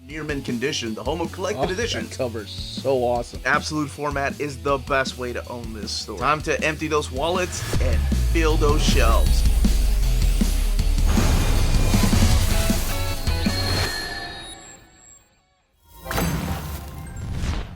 Near mint condition, the home of collected editions. That cover's so awesome. Absolute format is the best way to own this store. Time to empty those wallets and fill those shelves.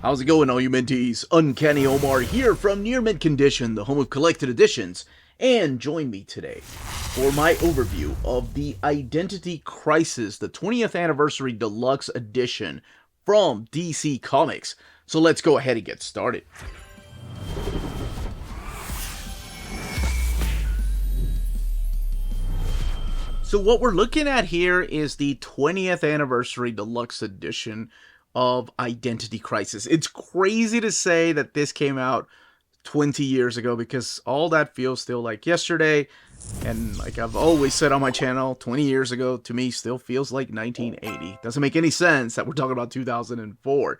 How's it going, all you minties? Uncanny Omar here from Near Mint Condition, the home of collected editions, and join me today for my overview of the Identity Crisis, the 20th Anniversary Deluxe Edition from DC Comics. So let's go ahead and get started. So what we're looking at here is the 20th Anniversary Deluxe Edition of Identity Crisis. It's crazy to say that this came out 20 years ago because all that feels still like yesterday. And like I've always said on my channel, 20 years ago to me still feels like 1980. Doesn't make any sense that we're talking about 2004.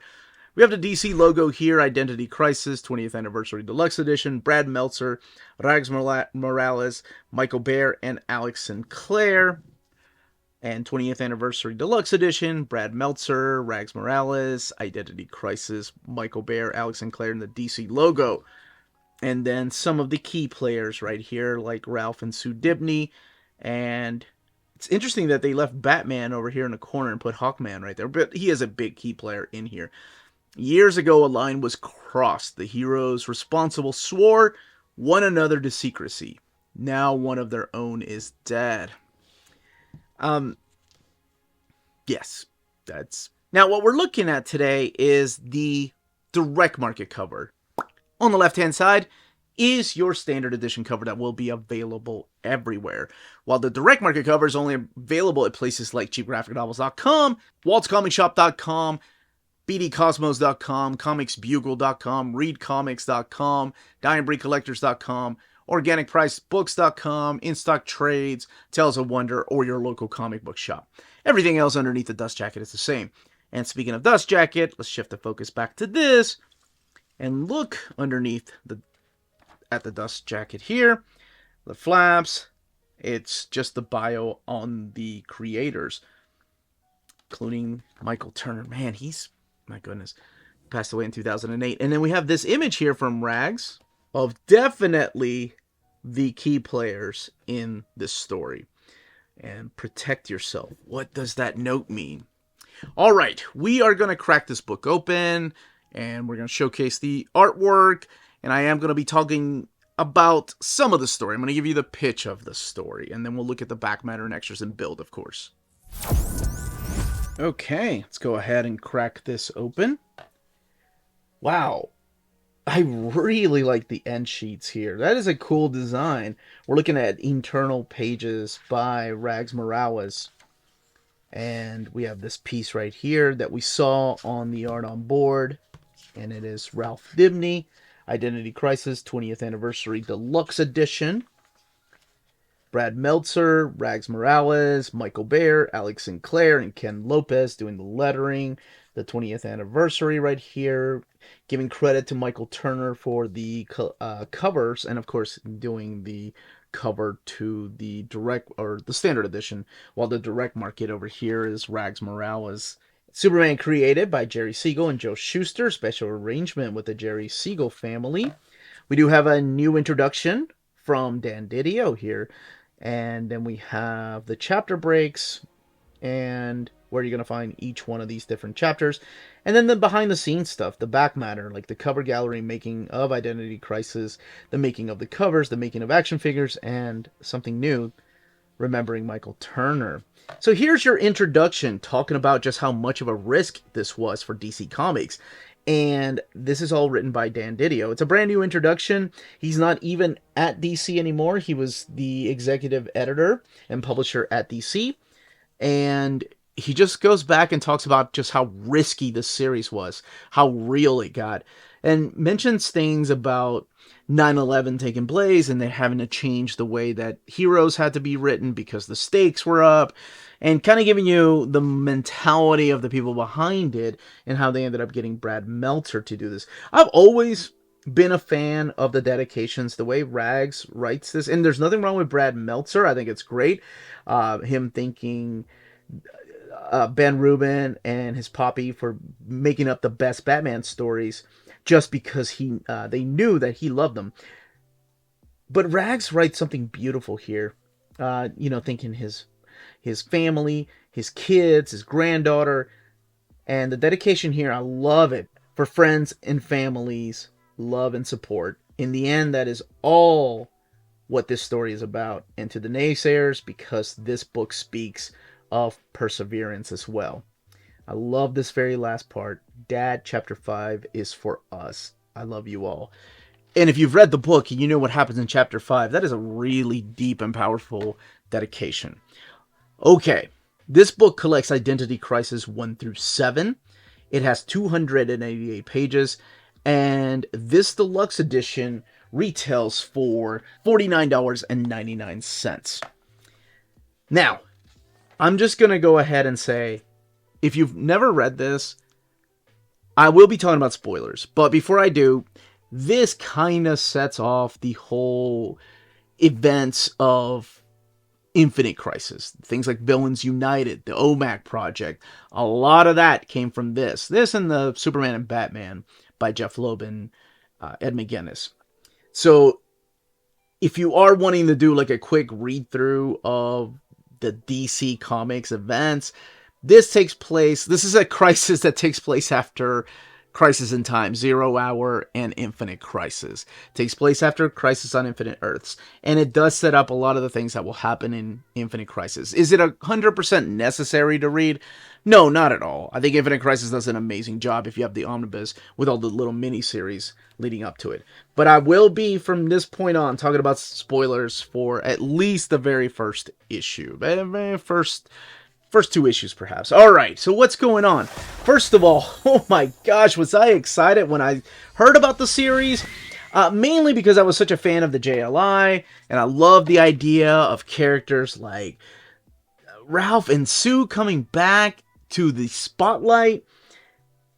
We have the DC logo here, Identity Crisis, 20th Anniversary Deluxe Edition, Brad Meltzer, Rags Morales, Michael Baer, and Alex Sinclair. And 20th Anniversary Deluxe Edition, Brad Meltzer, Rags Morales, Identity Crisis, Michael Baer, Alex Sinclair, and the DC logo. And then some of the key players right here, like Ralph and Sue Dibney. And it's interesting that they left Batman over here in the corner and put Hawkman right there. But he is a big key player in here. Years ago, a line was crossed. The heroes responsible swore one another to secrecy. Now one of their own is dead. Yes, that's... Now, what we're looking at today is the direct market cover. On the left-hand side is your standard edition cover that will be available everywhere. While the direct market cover is only available at places like cheapgraphicnovels.com, waltzcomicshop.com, bdcosmos.com, comicsbugle.com, readcomics.com, diamondbreedcollectors.com, organicpricebooks.com, in-stock trades, Tales of Wonder, or your local comic book shop. Everything else underneath the dust jacket is the same. And speaking of dust jacket, let's shift the focus back to this and look underneath at the dust jacket here. The flaps, it's just the bio on the creators, including Michael Turner. Man, he's, my goodness, passed away in 2008. And then we have this image here from Rags of definitely the key players in this story. And protect yourself. What does that note mean? All right, we are going to crack this book open, and we're going to showcase the artwork, and I am going to be talking about some of the story. I'm going to give you the pitch of the story, and then we'll look at the back matter and extras and build, of course. Okay, let's go ahead and crack this open. Wow. I really like the end sheets here. That is a cool design. We're looking at internal pages by Rags Morales. And we have this piece right here that we saw on the art on board. And it is Ralph Dibney, Identity Crisis 20th Anniversary Deluxe Edition. Brad Meltzer, Rags Morales, Michael Baer, Alex Sinclair, and Ken Lopez doing the lettering. The 20th anniversary right here. Giving credit to Michael Turner for the covers, and of course doing the cover to the direct or the standard edition, while the direct market over here is Rags Morales. Superman created by Jerry Siegel and Joe Shuster, special arrangement with the Jerry Siegel family. We do have a new introduction from Dan Didio here, and then we have the chapter breaks and where you're going to find each one of these different chapters. And then the behind-the-scenes stuff, the back matter, like the cover gallery making of Identity Crisis, the making of the covers, the making of action figures, and something new, remembering Michael Turner. So here's your introduction, talking about just how much of a risk this was for DC Comics. And this is all written by Dan Didio. It's a brand new introduction. He's not even at DC anymore. He was the executive editor and publisher at DC. And he just goes back and talks about just how risky the series was, how real it got, and mentions things about 9/11 taking place and they having to change the way that heroes had to be written because the stakes were up, and kind of giving you the mentality of the people behind it and how they ended up getting Brad Meltzer to do this. I've always been a fan of the dedications, the way Rags writes this, and there's nothing wrong with Brad Meltzer. I think it's great. Him thinking Ben Rubin and his poppy for making up the best Batman stories just because they knew that he loved them. But Rags writes something beautiful here. Thinking his family, his kids, his granddaughter, and the dedication here, I love it. For friends and families, love and support. In the end, that is all what this story is about. And to the naysayers, because this book speaks of perseverance as well. I love this very last part. Dad, chapter 5 is for us. I love you all. And if you've read the book and you know what happens in chapter 5, that is a really deep and powerful dedication. Okay, this book collects Identity Crisis 1 through 7. It has 288 pages, and this deluxe edition retails for $49.99. Now, I'm just going to go ahead and say, if you've never read this, I will be talking about spoilers. But before I do, this kind of sets off the whole events of Infinite Crisis. Things like Villains United, the OMAC Project. A lot of that came from this. This and the Superman and Batman by Jeff Loeb and Ed McGuinness. So if you are wanting to do like a quick read through of the DC Comics events, this is a crisis that takes place after Crisis in Time, 0 Hour, and Infinite Crisis. It takes place after Crisis on Infinite Earths, and it does set up a lot of the things that will happen in Infinite Crisis. Is it 100% necessary to read? No, not at all. I think Infinite Crisis does an amazing job if you have the omnibus with all the little mini-series leading up to it. But I will be, from this point on, talking about spoilers for at least the very first issue. First two issues, perhaps. All right, so what's going on? First of all, oh my gosh, was I excited when I heard about the series. Mainly because I was such a fan of the JLI, and I love the idea of characters like Ralph and Sue coming back to the spotlight.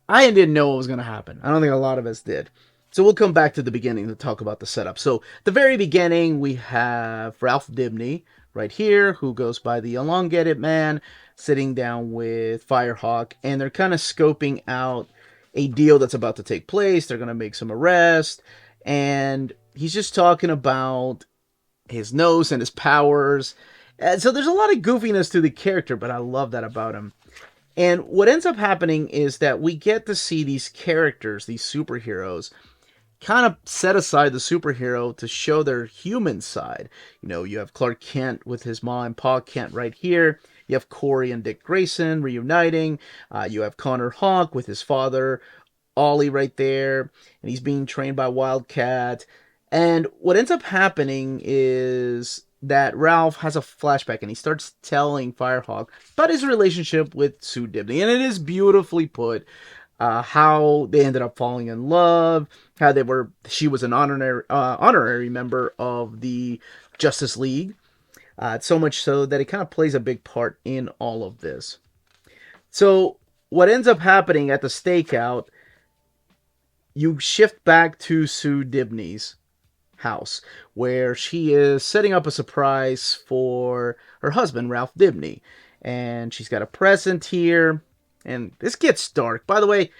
I didn't know what was going to happen. I don't think a lot of us did. So we'll come back to the beginning to talk about the setup. So at the very beginning, we have Ralph Dibny right here, who goes by the Elongated Man, sitting down with Firehawk, and they're kind of scoping out a deal that's about to take place. They're going to make some arrests, and he's just talking about his nose and his powers. And so there's a lot of goofiness to the character, but I love that about him. And what ends up happening is that we get to see these characters, these superheroes, kind of set aside the superhero to show their human side. You have Clark Kent with his mom and Pa Kent right here. You have Corey and Dick Grayson reuniting. You have Connor Hawke with his father, Ollie, right there. And he's being trained by Wildcat. And what ends up happening is that Ralph has a flashback and he starts telling Firehawk about his relationship with Sue Dibny. And it is beautifully put. How they ended up falling in love, how she was an honorary member of the Justice League, so much so that it kind of plays a big part in all of this. So what ends up happening at the stakeout, you shift back to Sue Dibny's house, where she is setting up a surprise for her husband, Ralph Dibny, and she's got a present here. And this gets dark. By the way,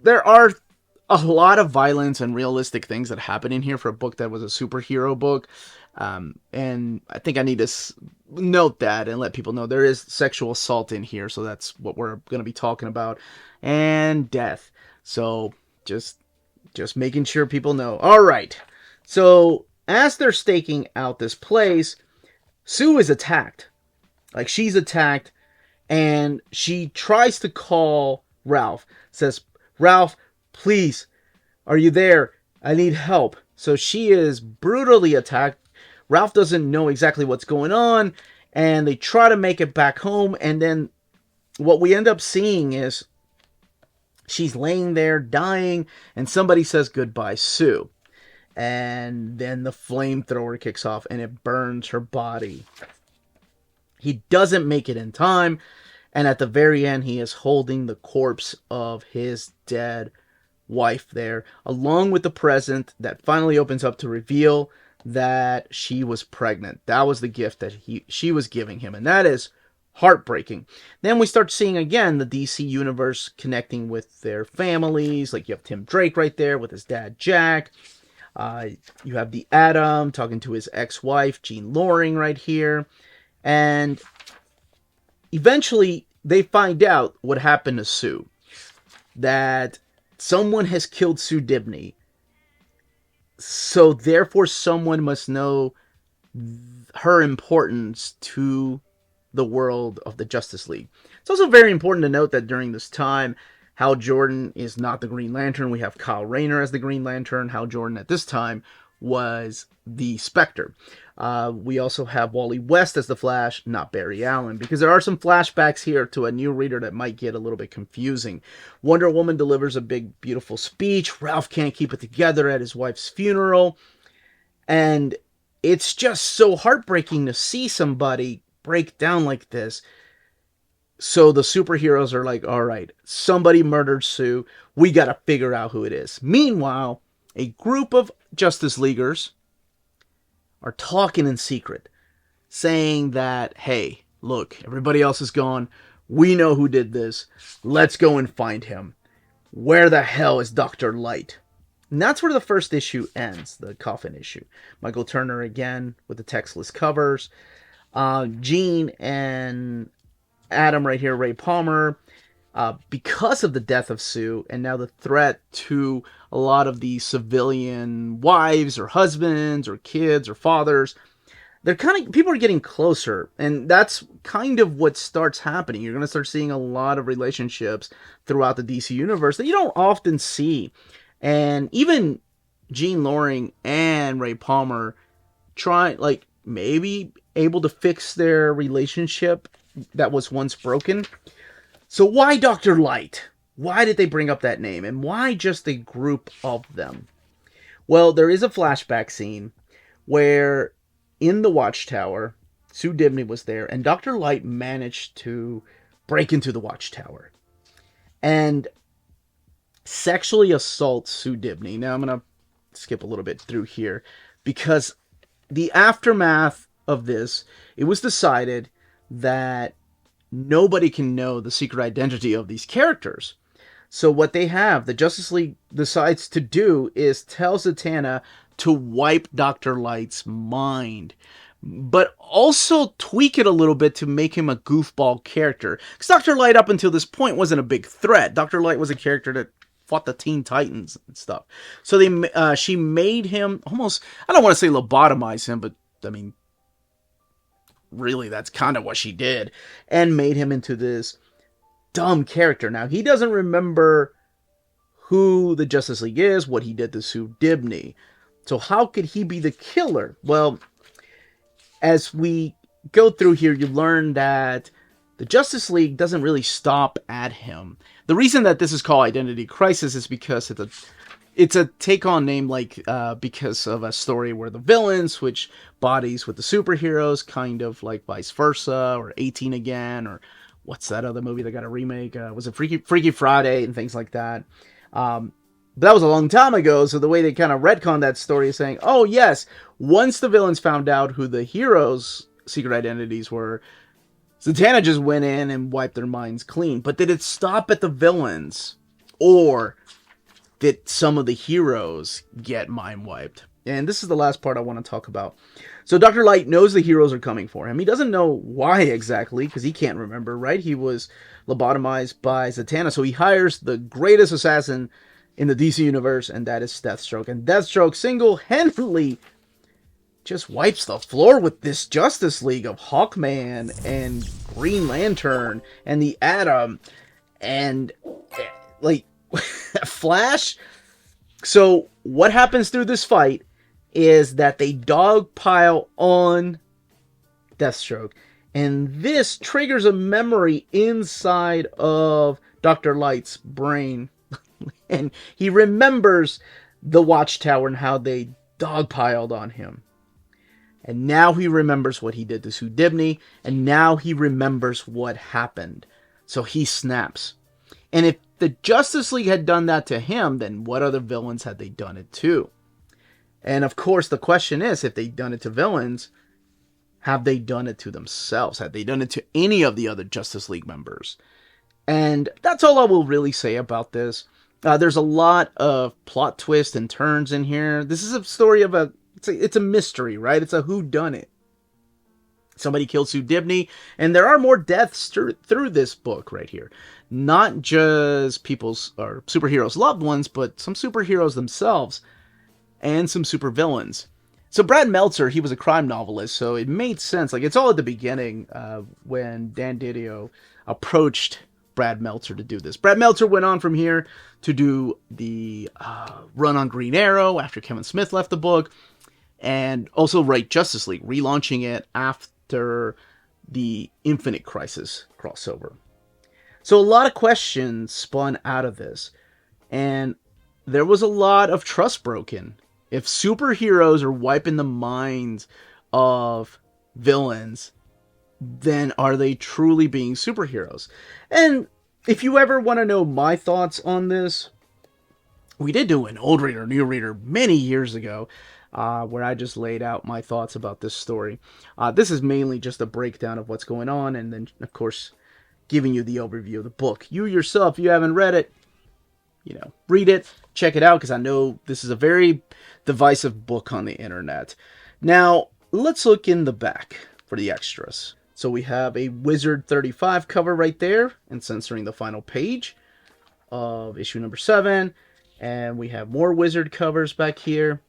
there are a lot of violence and realistic things that happen in here for a book that was a superhero book. And I think I need to note that and let people know there is sexual assault in here. So that's what we're going to be talking about. And death. So just making sure people know. All right. So as they're staking out this place, Sue is attacked. Like, she's attacked. And she tries to call Ralph. Says, Ralph, please, are you there? I need help. So she is brutally attacked. Ralph doesn't know exactly what's going on. And they try to make it back home. And then what we end up seeing is she's laying there dying. And somebody says, goodbye, Sue. And then the flamethrower kicks off and it burns her body. He doesn't make it in time, and at the very end, he is holding the corpse of his dead wife there, along with the present that finally opens up to reveal that she was pregnant. That was the gift that she was giving him, and that is heartbreaking. Then we start seeing again the DC universe connecting with their families. Like you have Tim Drake right there with his dad Jack. You have the Atom talking to his ex-wife Jean Loring right here. And eventually they find out what happened to Sue. That someone has killed Sue Dibney. So therefore someone must know her importance to the world of the Justice League. It's also very important to note that during this time, Hal Jordan is not the Green Lantern. We have Kyle Rayner as the Green Lantern. Hal Jordan at this time was the Spectre. We also have Wally West as the Flash, not Barry Allen, because there are some flashbacks here to a new reader that might get a little bit confusing. Wonder Woman delivers a big, beautiful speech. Ralph can't keep it together at his wife's funeral. And it's just so heartbreaking to see somebody break down like this. So the superheroes are like, all right, somebody murdered Sue. We got to figure out who it is. Meanwhile, a group of Justice Leaguers are talking in secret, saying that, hey, look, everybody else is gone. We know who did this. Let's go and find him. Where the hell is Dr. Light? And that's where the first issue ends, the coffin issue. Michael Turner again with the textless covers. Jean and Adam right here, Ray Palmer, because of the death of Sue and now the threat to a lot of the civilian wives or husbands or kids or fathers, people are getting closer, and that's kind of what starts happening. You're going to start seeing a lot of relationships throughout the DC universe that you don't often see. And even Jean Loring and Ray Palmer maybe able to fix their relationship that was once broken. So why Dr. Light? Why did they bring up that name? And why just a group of them? Well, there is a flashback scene where in the Watchtower, Sue Dibney was there, and Dr. Light managed to break into the Watchtower and sexually assault Sue Dibney. Now I'm going to skip a little bit through here because the aftermath of this, it was decided that nobody can know the secret identity of these characters. So what the Justice League decides to do is tell Zatanna to wipe Dr. Light's mind, but also tweak it a little bit to make him a goofball character. Because Dr. Light up until this point wasn't a big threat. Dr. Light was a character that fought the Teen Titans and stuff. So she made him almost, I don't want to say lobotomize him, but I mean, really, that's kind of what she did, and made him into this dumb character. Now, he doesn't remember who the Justice League is, what he did to Sue Dibney. So how could he be the killer? Well, as we go through here, you learn that the Justice League doesn't really stop at him. The reason that this is called Identity Crisis is because it's a take-on name, because of a story where the villains switch bodies with the superheroes, kind of like vice versa, or 18 Again, or what's that other movie that got a remake? Was it Freaky Friday and things like that? But that was a long time ago, so the way they kind of retconned that story is saying, oh yes, once the villains found out who the heroes' secret identities were, Zatanna just went in and wiped their minds clean. But did it stop at the villains? Or did some of the heroes get mind wiped? And this is the last part I want to talk about. So Dr. Light knows the heroes are coming for him. He doesn't know why exactly, because he can't remember, right? He was lobotomized by Zatanna, so he hires the greatest assassin in the DC universe, and that is Deathstroke. And Deathstroke single-handedly just wipes the floor with this Justice League of Hawkman and Green Lantern and the Atom and Flash. So what happens through this fight is that they dogpile on Deathstroke, and this triggers a memory inside of Dr. Light's brain, and he remembers the Watchtower and how they dogpiled on him. And now he remembers what he did to Sue Dibney, and now he remembers what happened. So he snaps. And if the Justice League had done that to him, then what other villains had they done it to? And of course, the question is, if they'd done it to villains, Have they done it to themselves? Have they done it to any of the other Justice League members? And that's all I will really say about this. There's a lot of plot twists and turns in here. This is a story of it's a mystery, right? It's a whodunit. Somebody killed Sue Dibney, and there are more deaths through this book right here. Not just people's or superheroes' loved ones, but some superheroes themselves and some supervillains. So Brad Meltzer, he was a crime novelist, so it made sense. Like, it's all at the beginning when Dan Didio approached Brad Meltzer to do this. Brad Meltzer went on from here to do the run on Green Arrow after Kevin Smith left the book, and also write Justice League, relaunching it after the Infinite Crisis crossover. So a lot of questions spun out of this, and there was a lot of trust broken. If superheroes are wiping the minds of villains, then are they truly being superheroes? And if you ever want to know my thoughts on this, we did do an old reader, new reader many years ago, where I just laid out my thoughts about this story. This is mainly just a breakdown of what's going on, and then, of course, giving you the overview of the book. You yourself, if you haven't read it, read it, check it out, because I know this is a very divisive book on the internet. Now, let's look in the back for the extras. So we have a Wizard 35 cover right there, and censoring the final page of issue number 7. And we have more Wizard covers back here.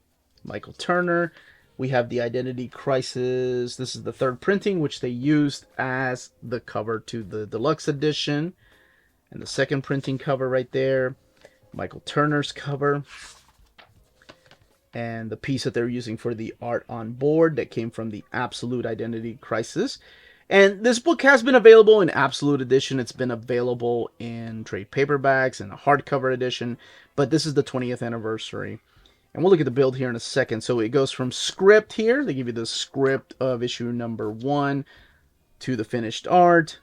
Michael Turner. We have the Identity Crisis. This is the 3rd printing, which they used as the cover to the deluxe edition. And the 2nd printing cover right there. Michael Turner's cover. And the piece that they're using for the art on board that came from the Absolute Identity Crisis. And this book has been available in Absolute Edition. It's been available in trade paperbacks and a hardcover edition. But this is the 20th anniversary. And we'll look at the build here in a second. So it goes from script here. They give you the script of issue number 1 to the finished art.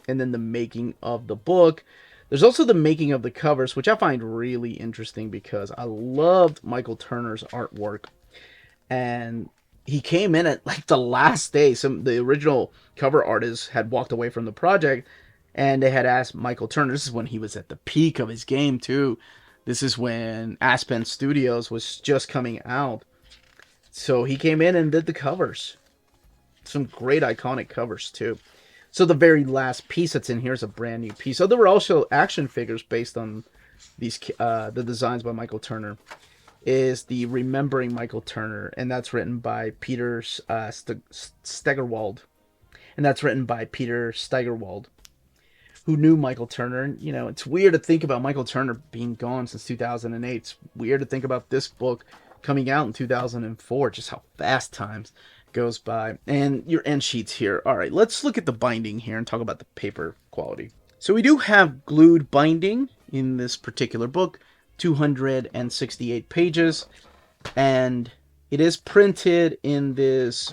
And then the making of the book. There's also the making of the covers, which I find really interesting because I loved Michael Turner's artwork. And he came in at like the last day. The original cover artists had walked away from the project, and they had asked Michael Turner. This is when he was at the peak of his game too. This is when Aspen Studios was just coming out. So he came in and did the covers. Some great iconic covers too. So the very last piece that's in here is a brand new piece. So there were also action figures based on these the designs by Michael Turner. Is the Remembering Michael Turner, and that's written by Peter Steigerwald. And that's written by Peter Steigerwald, who knew Michael Turner. It's weird to think about Michael Turner being gone since 2008. It's weird to think about this book coming out in 2004, just how fast times goes by. And your end sheets here. All right, let's look at the binding here and talk about the paper quality. So we do have glued binding in this particular book, 268 pages, and it is printed in this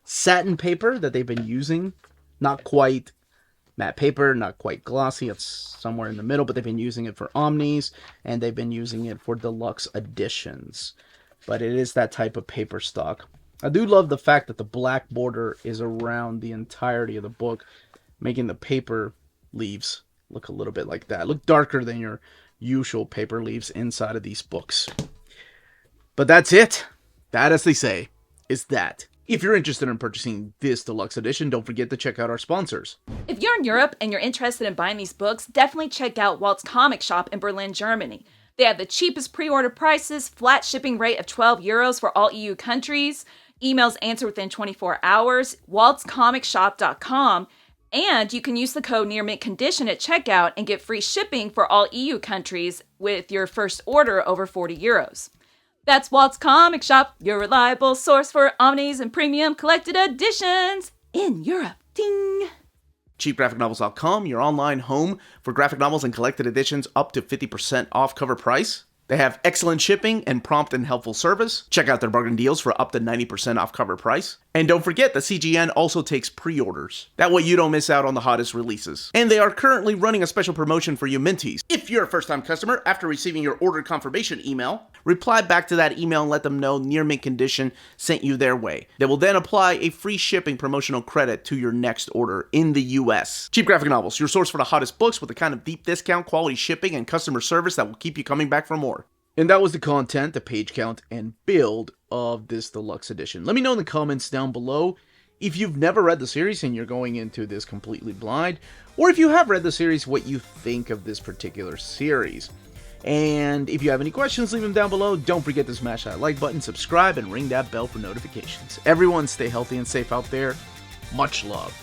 satin paper that they've been using. Not quite matte paper, not quite glossy, it's somewhere in the middle, but they've been using it for omnis, and they've been using it for deluxe editions. But it is that type of paper stock. I do love the fact that the black border is around the entirety of the book, making the paper leaves look a little bit like that. Look darker than your usual paper leaves inside of these books. But that's it. That, as they say, is that. If you're interested in purchasing this deluxe edition, don't forget to check out our sponsors. If you're in Europe and you're interested in buying these books, definitely check out Walt's Comic Shop in Berlin, Germany. They have the cheapest pre-order prices, flat shipping rate of €12 for all EU countries, emails answered within 24 hours, waltscomicshop.com, and you can use the code nearmintcon at checkout and get free shipping for all EU countries with your first order over €40. That's Walt's Comic Shop, your reliable source for omnis and premium collected editions in Europe. Ding! CheapGraphicNovels.com, your online home for graphic novels and collected editions up to 50% off cover price. They have excellent shipping and prompt and helpful service. Check out their bargain deals for up to 90% off cover price. And don't forget that CGN also takes pre-orders. That way you don't miss out on the hottest releases. And they are currently running a special promotion for you Minties. If you're a first-time customer, after receiving your order confirmation email, reply back to that email and let them know Near Mint Condition sent you their way. They will then apply a free shipping promotional credit to your next order in the US. Cheap Graphic Novels, your source for the hottest books with the kind of deep discount, quality shipping, and customer service that will keep you coming back for more. And that was the content, the page count, and build of this deluxe edition. Let me know in the comments down below if you've never read the series and you're going into this completely blind, or if you have read the series, what you think of this particular series. And if you have any questions, leave them down below. Don't forget to smash that like button, subscribe, and ring that bell for notifications. Everyone stay healthy and safe out there. Much love.